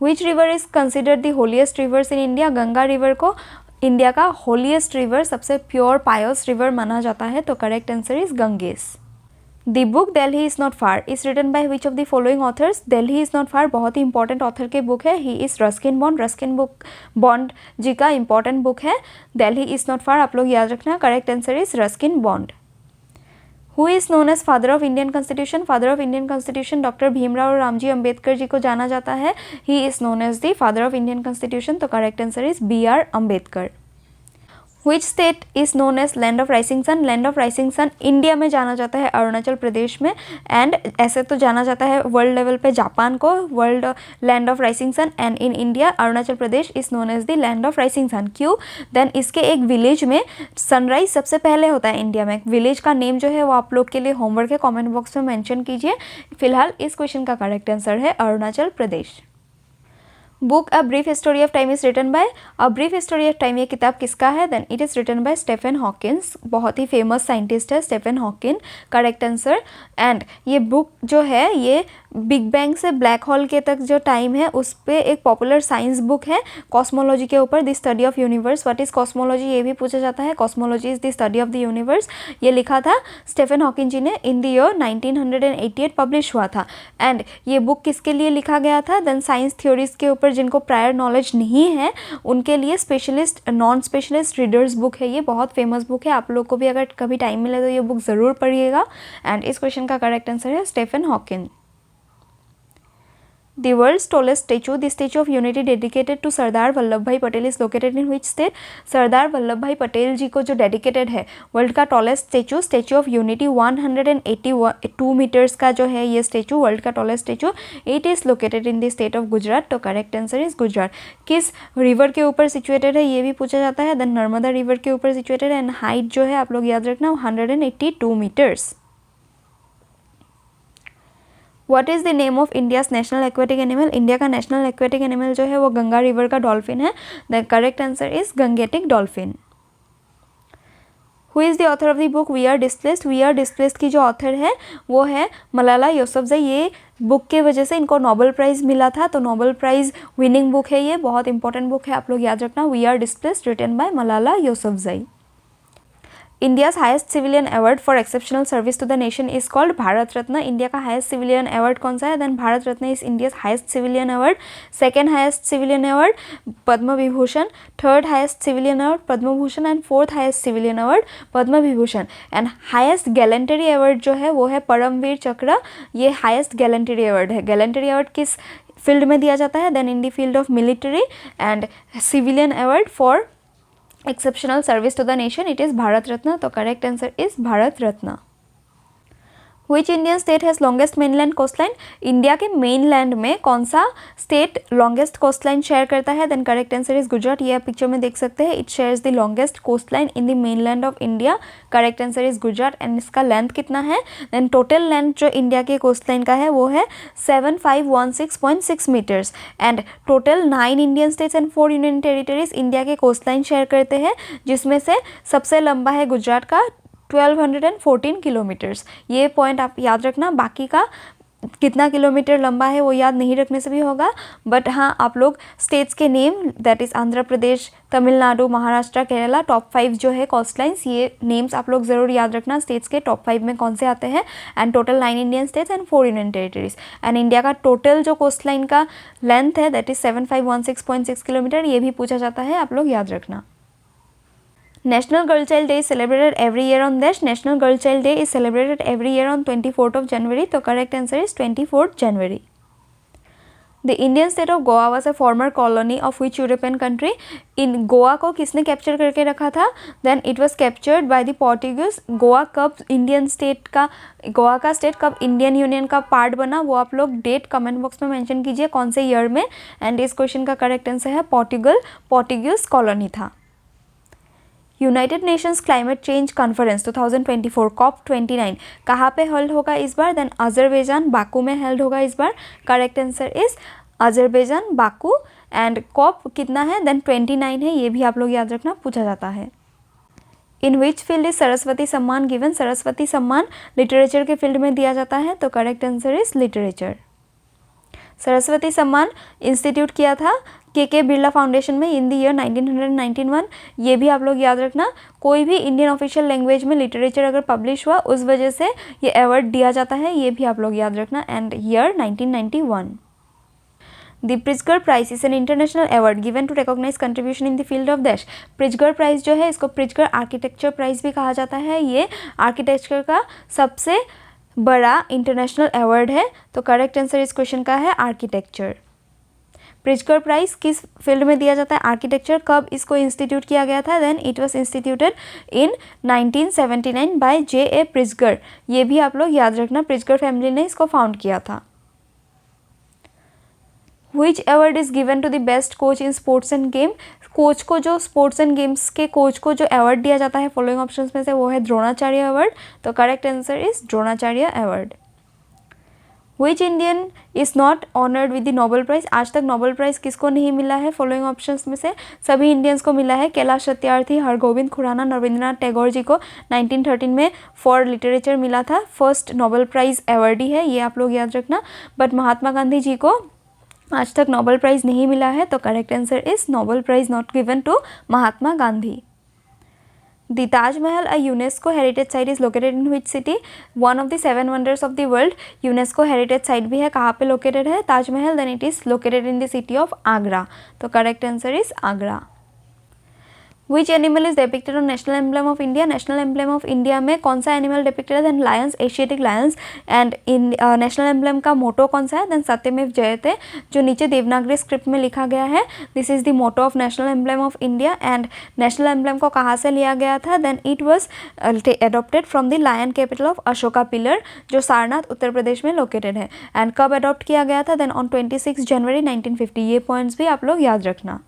Which river is considered the holiest rivers in India? Ganga river को India का holiest river, सबसे pure pious river माना जाता है, तो correct answer is Ganges. The book Delhi is not far is written by which of the following authors? Delhi is not far बहुत ही important author की बुक है, he is Ruskin Bond. Ruskin book Bond ji का important book है Delhi is not फार, आप लोग याद रखना, correct answer is Ruskin Bond. Who is known as father of Indian constitution? Father of Indian constitution doctor Bhimrao Ramji Ambedkar ji को जाना जाता है, he is known as the father of Indian constitution, तो correct answer is BR Ambedkar. Which state is known as land of rising sun? Land of rising sun India में जाना जाता है अरुणाचल प्रदेश में, एंड ऐसे तो जाना जाता है वर्ल्ड लेवल पे जापान को world land of rising sun, and in India Arunachal Pradesh is known as the land of rising sun. क्यों? देन इसके एक विलेज में सनराइज सबसे पहले होता है इंडिया में। विलेज का नेम जो है वो आप लोग के लिए होमवर्क है, कॉमेंट बॉक्स में मैंशन कीजिए। फिलहाल इस क्वेश्चन का करेक्ट आंसर है Arunachal Pradesh. Book a brief history of time is written by? A brief history of time ये किताब किसका है? Then it is written by Stephen Hawkins, बहुत ही फेमस साइंटिस्ट है Stephen Hawking, correct answer. And ये बुक जो है ये बिग बैंग से ब्लैक होल के तक जो टाइम है उस पर एक पॉपुलर साइंस बुक है कॉस्मोलॉजी के ऊपर, the study of universe. What is cosmology ये भी पूछा जाता है, cosmology is the study of the universe. ये लिखा था स्टीफन हॉकिंग जी ने इन द ईयर 1988 पब्लिश हुआ था। एंड ये बुक किसके लिए लिखा गया था? देन साइंस थ्योरीज के ऊपर जिनको प्रायर नॉलेज नहीं है उनके लिए specialist non specialist readers book है, ये बहुत फेमस बुक है। आप लोग को भी अगर कभी टाइम मिले तो ये बुक ज़रूर पढ़िएगा। एंड इस क्वेश्चन का करेक्ट आंसर है Stephen Hawking. The world's tallest statue, the Statue of Unity dedicated to Sardar Vallabh भाई Patel is located in which state? Sardar Vallabh भाई पटेल जी को जो डेडिकेटेड है वर्ल्ड का tallest statue, Statue of Unity 182 metres का जो है ये स्टेचू, वर्ल्ड का tallest statue, it is located in the state of Gujarat, तो करेक्ट आंसर इज गुजरात। किस रिवर के ऊपर सिचुएटेड है ये भी पूछा जाता है, देन नर्मदा रिवर के ऊपर सिचुएटेड है, एंड हाइट जो है आप लोग याद रखना 182 metres. What is the name of India's national aquatic animal? India का नेशनल एक्वेटिक एनिमल जो है वो गंगा रिवर का डॉल्फिन है, the correct answer is Gangetic dolphin. Who is the author of the book we are displaced? We are displaced की जो author है वो है मलाला यूसुफजई। ये बुक के वजह से इनको नोबेल प्राइज़ मिला था, तो नोबेल प्राइज़ विनिंग बुक है, ये बहुत इंपॉर्टेंट बुक है, आप लोग याद रखना। We are displaced written by Malala Yousafzai. India's highest civilian award for exceptional service to the nation is called Bharat Ratna. India का हाईएस्ट सिविलियन अवार्ड कौन सा है? Then Bharat Ratna is India's highest civilian award. Second highest civilian award Padma Vibhushan, third highest civilian award Padma Bhushan, and fourth highest civilian award Padma Vibhushan. And highest gallantry award जो है वो है परमवीर चक्र, ये हाईएस्ट गैलेंटरी अवार्ड है। गैलेंटरी अवार्ड किस फील्ड में दिया जाता है? Then in the field of military. And civilian award for exceptional service to the nation it is Bharat Ratna, तो correct answer is Bharat Ratna. Which Indian state has longest mainland coastline? India के mainland में कौन सा स्टेट लॉन्गेस्ट कोस्टलाइन शेयर करता है? Then correct answer is Gujarat, ये आप picture में देख सकते हैं। It shares the longest coastline in the mainland of India, correct answer is Gujarat. And इसका लेंथ कितना है? देन टोटल लेंथ जो इंडिया के कोस्टलाइन का है वो है 7516.6 metres. And total 9 Indian states and 4 union territories India के कोस्टलाइन शेयर करते हैं, जिसमें से सबसे लंबा है गुजरात का 1214 किलोमीटर्स। ये पॉइंट आप याद रखना, बाकी का कितना किलोमीटर लंबा है वो याद नहीं रखने से भी होगा, बट हाँ आप लोग स्टेट्स के name that is Andhra Pradesh, Tamil Nadu, Maharashtra, Kerala, top 5 जो है कोस्ट लाइन्स, ये नेम्स आप लोग ज़रूर याद रखना स्टेट्स के टॉप 5 में कौन से आते हैं। And total 9 Indian states and 4 union territories. And India का टोटल जो कोस्ट लाइन का लेंथ है दैट इज़ 7516.6 किलोमीटर, ये भी पूछा जाता है, आप लोग याद रखना। National Girl Child Day is celebrated every year on this. National Girl Child Day is celebrated every year on 24th of January. तो correct answer is 24th January. The Indian state of Goa was a former colony of which European country? In Goa को किसने capture करके रखा था? Then it was captured by the Portuguese. Goa कब Indian state का, गोवा का state कब इंडियन यूनियन का पार्ट बना, वो आप लोग डेट कमेंट बॉक्स में मेंशन कीजिए कौन से ईयर में। एंड इस क्वेश्चन का करेक्ट आंसर है पोर्टुगीज कॉलोनी था। United Nations climate change conference 2024 COP29 कहाँ पे हेल्ड होगा इस बार? देन अजरबैजान बाकू में हेल्ड होगा इस बार, correct answer is Azerbaijan Baku. And COP कितना है? देन 29 है, ये भी आप लोग याद रखना, पूछा जाता है। इन विच फील्ड इज सरस्वती सम्मान गिवन? सरस्वती सम्मान लिटरेचर के फील्ड में दिया जाता है, तो correct answer is literature. Saraswati सम्मान इंस्टीट्यूट किया था के बिरला फाउंडेशन में इन द ईयर 1991। ये भी आप लोग याद रखना, कोई भी इंडियन ऑफिशियल लैंग्वेज में लिटरेचर अगर पब्लिश हुआ उस वजह से ये अवार्ड दिया जाता है, ये भी आप लोग याद रखना। And year 1991। The Pritzker Prize is an international award given to recognise contribution in the field of dash. Pritzker Prize जो है इसको प्रिट्जकर आर्किटेक्चर प्राइज भी कहा जाता है। ये आर्किटेक्चर का सबसे बड़ा इंटरनेशनल अवार्ड है। तो करेक्ट आंसर इस क्वेश्चन का है आर्किटेक्चर। प्रिट्जकर प्राइज किस फील्ड में दिया जाता है? आर्किटेक्चर। कब इसको इंस्टीट्यूट किया गया था? Then it was instituted in 1979 by J.A. Pritzker. ये भी आप लोग याद रखना, प्रिट्जकर फैमिली ने इसको फाउंड किया था। Which award is given to the best coach in sports and game? Coach को जो स्पोर्ट्स एंड गेम्स के कोच को जो अवार्ड दिया जाता है फॉलोइंग ऑप्शंस में से वो है द्रोणाचार्य अवार्ड। तो correct answer is Dronacharya award. Which Indian is not honored with the Nobel Prize? आज तक नोबेल प्राइज किसको नहीं मिला है फॉलोइंग ऑप्शंस में से? सभी इंडियंस को मिला है। कैलाश सत्यार्थी, हरगोविंद खुराना, रविंद्रनाथ टैगोर जी को 1913 में फॉर लिटरेचर मिला था। फर्स्ट नोबेल प्राइज अवार्डी है, ये आप लोग याद रखना। बट महात्मा गांधी जी को आज तक नोबेल प्राइज नहीं मिला है। तो correct answer is Nobel Prize not given to Mahatma Gandhi. The Taj Mahal, a UNESCO heritage site, is located in which city? One of the 7 wonders of the world, UNESCO heritage site भी है। कहाँ पे located है Taj Mahal? Then it is located in the city of Agra। तो correct answer is Agra। Which animal is depicted on national emblem of India? National emblem of India में कौन सा animal depicted है? Then lions, Asiatic lions. And in national emblem का motto कौन सा है? Then सत्यमेव जयते, जो नीचे देवनागरी स्क्रिप्ट में लिखा गया है। This is the motto of national emblem of India. And national emblem को कहाँ से लिया गया था? Then it was adopted from the lion capital of Ashoka pillar, जो सारनाथ उत्तर प्रदेश में लोकेटेड है। एंड कब अडॉप्ट किया गया था? देन ऑन 26 जनवरी 1950। ये पॉइंट्स भी आप लोग याद रखना।